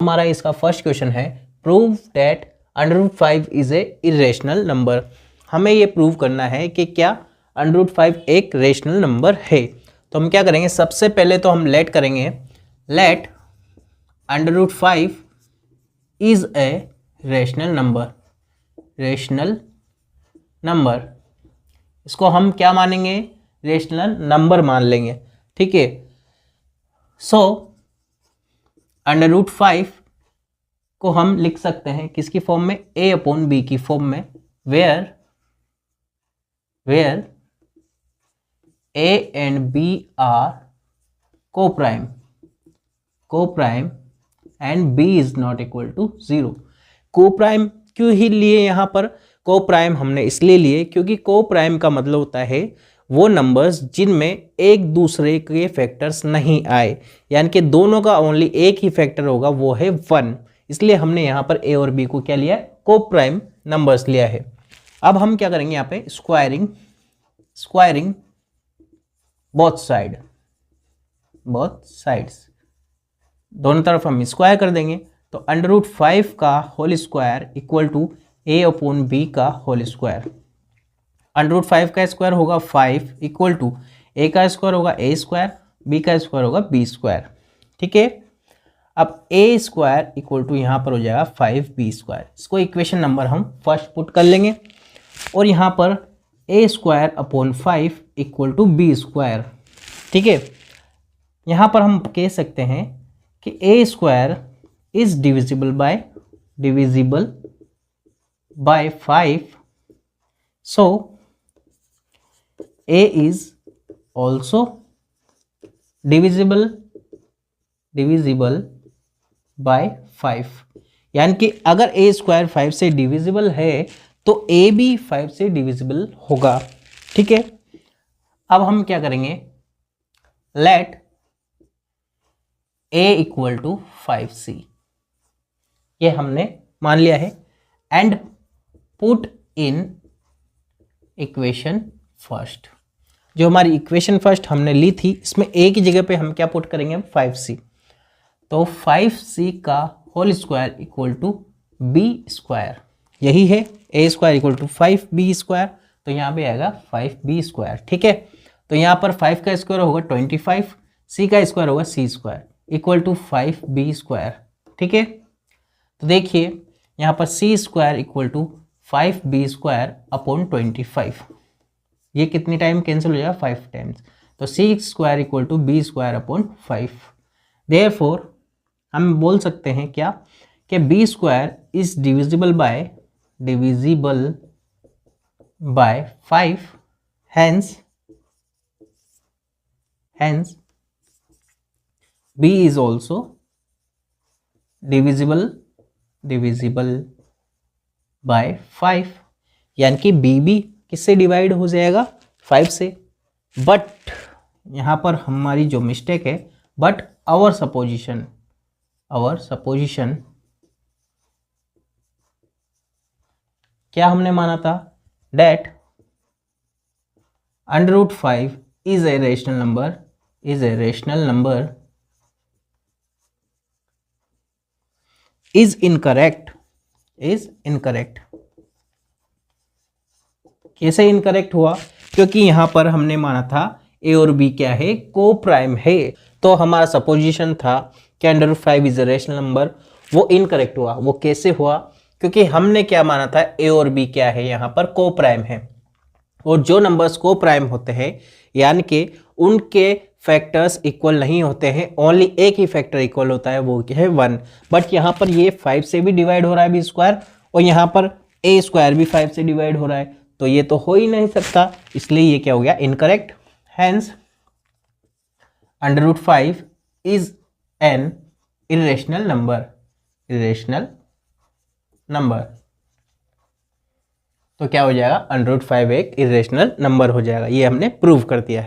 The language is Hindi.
हमारा इसका फर्स्ट क्वेश्चन है prove that √5 is A irrational number. हमें ये प्रूव करना है कि क्या √5 एक रेशनल नंबर है। तो हम क्या करेंगे, सबसे पहले तो हम लेट करेंगे, let √5 is a rational number. Rational number, इसको हम क्या मानेंगे, रेशनल नंबर मान लेंगे, ठीक है। सो √5 को हम लिख सकते हैं किसकी फॉर्म में, a/b की फॉर्म में, where a and b are co-prime and b is not equal to 0। Coprime क्यों ही लिए यहाँ पर, को-प्राइम हमने इसलिए लिए क्योंकि को-प्राइम का मतलब होता है वो नंबर्स जिनमें एक दूसरे के फैक्टर्स नहीं आए, यानी कि दोनों का ओनली एक ही फैक्टर होगा, वो है 1। इसलिए हमने यहाँ पर a और b को क्या लिया, को-प्राइम नंबर्स लिया है। अब हम क्या करेंगे यहाँ पे, स्क्वायरिंग बोथ साइड्स, दोनों तरफ हम स्क्वायर कर देंगे। तो √5 का whole square equal to a/b का होल स्क्वायर। √5 का स्क्वायर होगा 5 इक्वल टू a का स्क्वायर होगा a स्क्वायर, b का स्क्वायर होगा b स्क्वायर, ठीक है। अब a स्क्वायर इक्वल टू यहाँ पर हो जाएगा 5b स्क्वायर। इसको इक्वेशन नंबर हम फर्स्ट पुट कर लेंगे और यहाँ पर a square upon 5 equal to b square, ठीक है। यहाँ पर हम कह सकते हैं कि a square is divisible by 5, so a is also divisible by 5, यानी कि अगर a स्क्वायर 5 से डिविजिबल है तो a भी 5 से डिविजिबल होगा, ठीक है। अब हम क्या करेंगे, late a equal to 5c, ये हमने मान लिया है, and put in equation first. जो हमारी इक्वेशन फर्स्ट हमने ली थी, इसमें a की जगह पे हम क्या पुट करेंगे, 5c। तो 5c का whole square equal to b square, यही है, a square equal to 5b square, तो यहाँ पे आएगा 5b स्क्वायर, ठीक है। तो यहाँ पर 5 का स्क्वायर होगा 25, c का स्क्वायर होगा c square equal to 5b square, ठीक है। तो देखिए यहाँ पर c square equal to 5b square upon 25, ये कितनी टाइम कैंसिल हो जाएगा, 5 टाइम्स। तो c square equal to b square upon 5। Therefore हम बोल सकते हैं क्या, कि b square is divisible by 5, hence b is also divisible by 5, यानी कि b भी किससे डिवाइड हो जाएगा, 5 से। बट यहाँ पर हमारी जो मिस्टेक है, बट आवर सपोजिशन क्या हमने माना था, that √5 is a rational number is incorrect. कैसे इनकरेक्ट हुआ, क्योंकि यहां पर हमने माना था a और b क्या है, को प्राइम है। तो हमारा सपोजिशन था कि √5 इज अ रेशनल नंबर, वो इनकरेक्ट हुआ। वो कैसे हुआ, क्योंकि हमने क्या माना था, a और b क्या है, यहाँ पर को प्राइम है, और जो नंबर्स को प्राइम होते हैं यानी कि उनके फैक्टर्स इक्वल नहीं होते हैं, ओनली एक ही फैक्टर इक्वल होता है, वो है 1। बट यहाँ पर ये 5 से भी डिवाइड हो रहा है b स्क्वायर, और यहाँ पर a स्क्वायर भी 5 से डिवाइड हो रहा है, तो ये तो हो ही नहीं सकता, इसलिए ये क्या हो गया, incorrect. Hence √5 is an irrational number. तो क्या हो जाएगा, √5 एक इरेशनल नंबर हो जाएगा, ये हमने प्रूव कर दिया है।